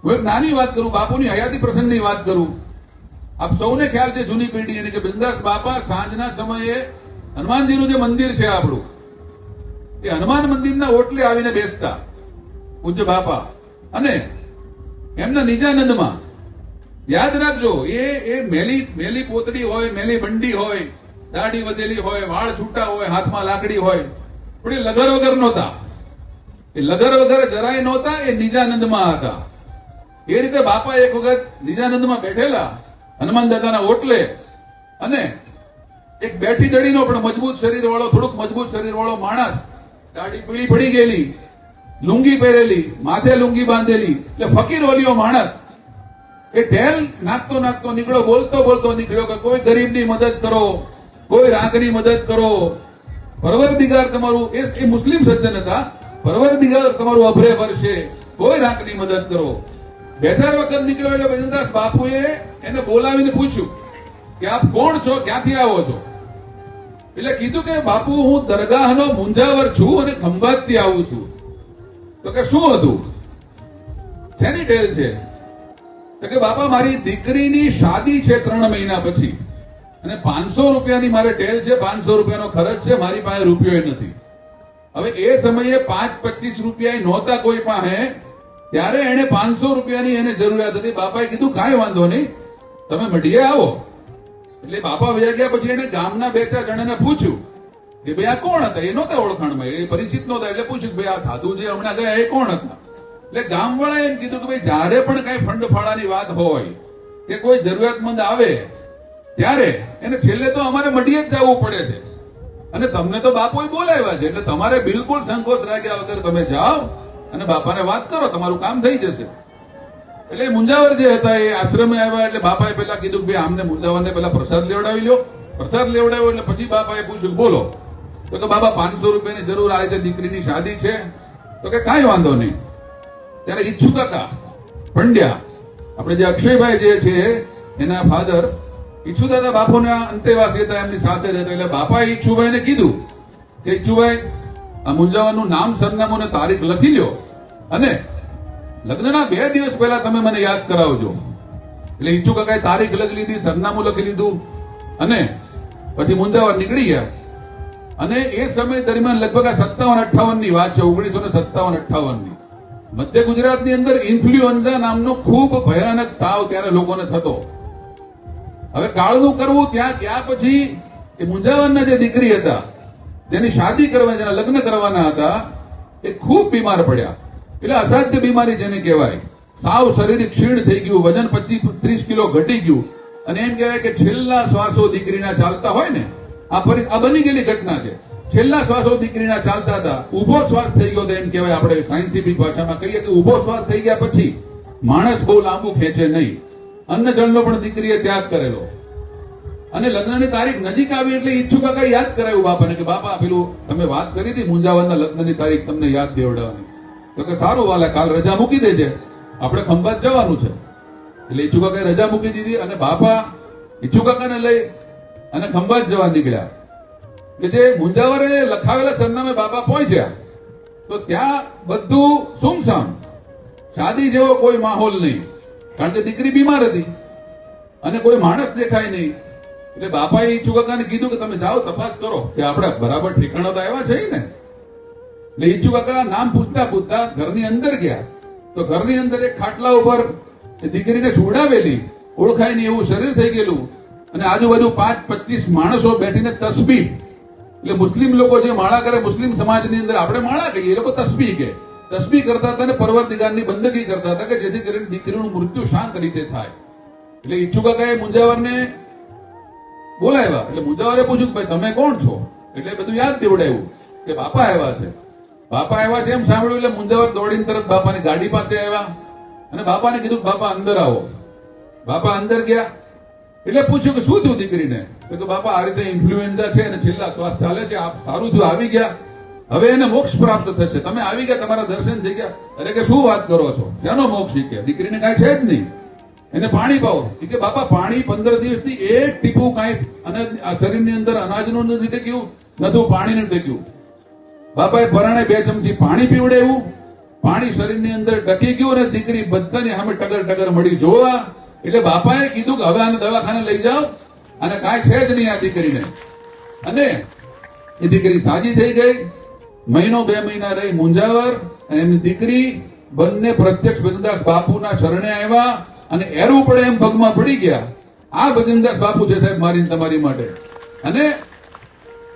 હું એક નાની વાત કરું, બાપુની હયાતી પ્રસંગની વાત કરું. આપ સૌને ખ્યાલ છે, જૂની પેઢી કે બિરદાસ બાપા સાંજના સમયે હનુમાનજીનું જે મંદિર છે આપણું, એ હનુમાન મંદિરના ઓટલે આવીને બેસતા પૂજ્ય બાપા. અને એમના નિજાનંદમાં યાદ રાખજો, એ મેલી પોતડી હોય, મેલી બંડી હોય, દાઢી વધેલી હોય, વાળ છૂટા હોય, હાથમાં લાકડી હોય, પણ એ લગર વગર નહોતા. એ લગર વગર જરાય નહોતા, એ નિજાનંદમાં હતા. એ રીતે બાપા એક વખત નિજાનંદમાં બેઠેલા હનુમાન દાદાના ઓટલે, અને એક બેઠી દડીનો પણ મજબૂત શરીર વાળો, થોડુંક મજબૂત શરીર વાળો માણસ, દાઢી પીળી પડી ગયેલી, લુંગી પહેરેલી, માથે લુંગી બાંધેલી, એટલે ફકીર ઓલિયો માણસ, એ ઢેલ નાખતો નાખતો નીકળ્યો, બોલતો બોલતો નીકળ્યો કે કોઈ ગરીબની મદદ કરો, કોઈ રાંકની મદદ કરો, પરવરદિગાર તમારું, એ મુસ્લિમ સજ્જન હતા, પરવરદિગાર તમારું અભરે ભરશે, કોઈ રાંકની મદદ કરો. બે ચાર વખત નીકળ્યો એટલે બિરદાસ બાપુએ એને બોલાવીને પૂછ્યું કે આપ કોણ છો, ક્યાંથી આવો છો? એટલે કીધું કે બાપુ હું દરગાહનો મુંજાવર છું અને ખંભાતથી આવું છું. તો કે શું હતું, શેની ટેલ છે? તો કે બાપા મારી દીકરીની શાદી છે 3 મહિના પછી, અને 500 રૂપિયાની મારે ટેલ છે, 500 રૂપિયાનો ખર્ચ છે, મારી પાસે રૂપિયો નથી. હવે એ સમયે 5-25 રૂપિયા નહોતા કોઈ પાસે, ત્યારે એને 500 રૂપિયાની એને જરૂરિયાત હતી. બાપાએ કીધું કાંઈ વાંધો નહીં, તમે મઢીએ આવો. એટલે બાપા વયા ગયા. પછી એને ગામના 2-4 જણાને પૂછ્યું કે ભાઈ આ કોણ હતા? એ નહોતા ઓળખાણમાં, એ પરિચિત નહોતા. એટલે પૂછ્યું કે ભાઈ આ સાધુ જે હમણાં ગયા એ કોણ હતા? એટલે ગામવાળાએ એમ કીધું કે ભાઈ જયારે પણ કઈ ફંડ ફાળાની વાત હોય કે કોઈ જરૂરિયાતમંદ આવે ત્યારે એને છેલ્લે તો અમારે મઢીએ જ જવું પડે છે, અને તમને તો બાપુએ બોલાવ્યા છે, એટલે તમારે બિલકુલ સંકોચ રાખ્યા વગર તમે જાઓ અને બાપાને વાત કરો, તમારું કામ થઈ જશે. એટલે મુંજાવર જે હતા એ આશ્રમે આવ્યા. એટલે બાપાએ પેલા કીધું કે ભાઈ આમને મુંજાવરને પેલા પ્રસાદ લેવડાવી લ્યો. પ્રસાદ લેવડાવ્યો એટલે પછી બાપાએ પૂછ્યું બોલો. તો કે બાબા 500 રૂપિયાની જરૂર આ રીતે દીકરીની શાદી છે. તો કે કાંઈ વાંધો નહીં. ત્યારે ઈચ્છુ કાકા પંડ્યા, આપણે જે અક્ષયભાઈ જે છે એના ફાધર, ઈચ્છુ દાદા બાપુના અંતેવાસી હતા, એમની સાથે રહેતા. એટલે બાપાએ ઈચ્છુભાઈને કીધું કે ઈચ્છુભાઈ આ મુંજાવરનું નામ, સરનામું અને તારીખ લખી લ્યો, અને લગ્નના 2 દિવસ પહેલા તમે મને યાદ કરાવજો. એટલે ઈચ્છુ કાકાએ તારીખ લખી લીધી, સરનામું લખી લીધું, અને પછી મુંજાવર નીકળી ગયા. અને એ સમય દરમિયાન લગભગ આ 57-58 ની વાત છે, 1957-58 ની. મધ્ય ગુજરાતની અંદર ઇન્ફ્લુએન્ઝા નામનો ખૂબ ભયાનક તાવ ત્યારે લોકોને થતો. હવે કાળનું કરવું, ત્યાં ગયા પછી એ મુંજાવરના જે દીકરી હતા જેની શાદી કરવાની, જેના લગ્ન કરવાના હતા, એ ખૂબ બીમાર પડ્યા. એટલે અસાધ્ય બીમારી જેને કહેવાય, સાવ શરીર ક્ષીણ થઈ ગયું, વજન 25-30 કિલો ઘટી ગયું, અને એમ કહેવાય કે છેલ્લા શ્વાસો દીકરીના ચાલતા હોય ને, આ બની ગયેલી ઘટના છે. છેલ્લા શ્વાસો દીકરીના ચાલતા હતા, ઉભો શ્વાસ થઈ ગયો, એમ કહેવાય, આપણે સાયન્ટિફિક ભાષામાં કહીએ કે ઉભો શ્વાસ થઈ ગયા પછી માણસ બહુ લાંબુ ખેંચે નહીં. અન્ન જળનો પણ દીકરીએ ત્યાગ કરેલો. અને લગ્નની તારીખ નજીક આવી એટલે ઈચ્છુ કાકા યાદ કરાવ્યું બાપાને કે બાપા પેલું તમે વાત કરી હતી મુંજાવરના લગ્નની તારીખ તમને યાદ દેવડાવવાની. તો કે સારું વાલા, કાલ રજા મૂકી દેજે, આપણે ખંભાત જવાનું છે. એટલે ઈચ્છુ કાકાએ રજા મૂકી દીધી, અને બાપા ઈચ્છુ કાકાને લઈ અને ખંભાત જવા નીકળ્યા. કે જે મુંજાવરે લખાવેલા સરનામે બાપા પહોંચ્યા તો ત્યાં બધું સુમસામ, શાદી જેવો કોઈ માહોલ નહીં, કારણ કે દીકરી બીમાર હતી અને કોઈ માણસ દેખાય નહીં. એટલે બાપાએ ઈચ્છુ કાકાને કીધું કે તમે જાઓ તપાસ કરો કે આપણે બરાબર ઠેકાણો તો આવ્યા છે ને. એટલે ઈચ્છુ કાકા નામ પૂછતા પૂછતા ઘરની અંદર ગયા. તો ઘરની અંદર એક ખાટલા ઉપર દીકરીને સુવડાવેલી, ઓળખાય નહીં એવું શરીર થઈ ગયેલું, અને આજુબાજુ 5-25 માણસો બેઠીને તસબીહ, એટલે મુસ્લિમ લોકો જે માળા કરે, મુસ્લિમ સમાજની અંદર આપણે માળા કહીએ, એ લોકો તસબીહ કે તસબીહ કરતા હતા અને પરવરદિગારની બંદગી કરતા હતા કે જેથી કરીને દીકરીનું મૃત્યુ શાંત રીતે થાય. એટલે ઈચ્છુ કાકાએ મુંજાવરને બોલાવ્યા. એટલે મુંજાવરે પૂછ્યું કે ભાઈ તમે કોણ છો? એટલે બધું યાદ દેવડાવ્યું કે બાપા આવ્યા છે. બાપા આવ્યા છે એમ સાંભળ્યું એટલે મુંજાવર દોડીને તરત બાપાની ગાડી પાસે આવ્યા અને બાપાને કીધું કે બાપા અંદર આવો. બાપા અંદર ગયા. એટલે પૂછ્યું કે શું થયું દીકરીને? તો કે બાપા આ રીતે ઇન્ફ્લુએન્ઝા છે અને છેલ્લા શ્વાસ ચાલે છે, આપ સારું થયું આવી ગયા, હવે એને મોક્ષ પ્રાપ્ત થશે, તમે આવી ગયા, તમારા દર્શન થઈ ગયા. અરે કે શું વાત કરો છો, શાનો મોક્ષ? શીખ્યા, દીકરીને કાંઈ છે જ નહીં, એને પાણી પાવો. કે બાપા પાણી 15 દિવસથી એક ટીપું કાંઈ અને આ શરીરની અંદર અનાજનું નથી ટેક્યું, નતું પાણીનું ટેક્યું. બાપાએ પરાણે 2 ચમચી પાણી પીવડાવ્યું પાણી શરીરની અંદર ટકી ગયું અને દીકરી બધાની સામે ટગર ટગર મળી જોવા એટલે બાપાએ કીધું કે હવે આને દવાખાને લઈ જાઓ અને કાંઈ છે જ નહીં આ દીકરીને. અને એ દીકરી સાજી થઈ ગઈ. મહિનો 2 મહિના રહી મુંજાવર અને એમની દીકરી બંને પ્રત્યક્ષ ભજનદાસ બાપુના શરણે આવ્યા અને એરું પડે એમ પગમાં પડી ગયા. આ ભજનદાસ બાપુ છે સાહેબ મારી ને તમારી માટે. અને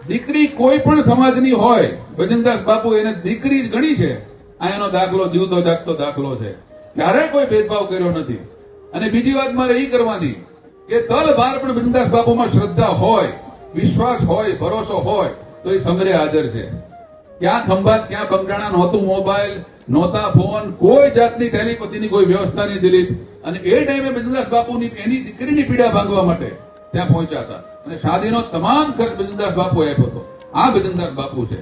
દીકરી કોઈ પણ સમાજની હોય, ભજનદાસ બાપુ એને દીકરી જ ગણી છે. આ એનો દાખલો, જીવતો જાગતો દાખલો છે. ક્યારેય કોઈ ભેદભાવ કર્યો નથી. અને બીજી વાત મારે એ કરવાની કે તલ ભાર પણ ભજનદાસ બાપુમાં શ્રદ્ધા હોય, વિશ્વાસ હોય, ભરોસો હોય તો એ સમરે હાજર છે. ક્યાં ખંભાત, ક્યાં બંગાણા, નહોતું મોબાઈલ, નહોતા ફોન, કોઈ જાતની ટેલિપથીની કોઈ વ્યવસ્થા નહીં દિલીપ. અને એ ટાઈમે ભજનદાસ બાપુની એની દીકરીની પીડા ભાંગવા માટે ત્યાં પહોંચ્યા હતા અને શાદીનો તમામ ખર્ચ ભજનદાસ બાપુ આપ્યો હતો. આ ભજનદાસ બાપુ છે.